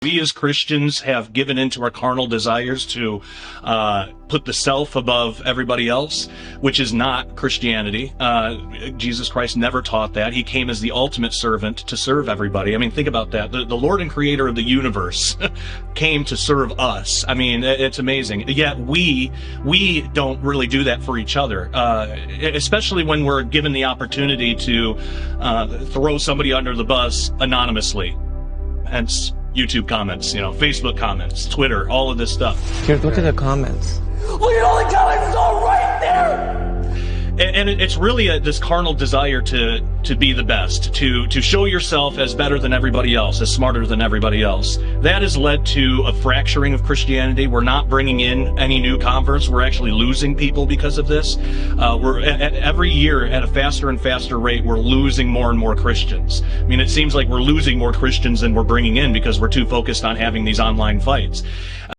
We as Christians have given into our carnal desires to put the self above everybody else, which is not Christianity. Jesus Christ never taught that. He came as the ultimate servant to serve everybody. I mean, think about that. The Lord and Creator of the universe came to serve us. I mean, it's amazing. Yet we don't really do that for each other, especially when we're given the opportunity to throw somebody under the bus anonymously. Hence YouTube comments, Facebook comments, Twitter, all of this stuff. Here, look at the comments. Look at all the comments, all right there! And it's really this carnal desire to be the best, to show yourself as better than everybody else, as smarter than everybody else. That has led to a fracturing of Christianity. We're not bringing in any new converts. We're actually losing people because of this. We're every year at a faster and faster rate, we're losing more and more Christians. I mean, it seems like we're losing more Christians than we're bringing in because we're too focused on having these online fights.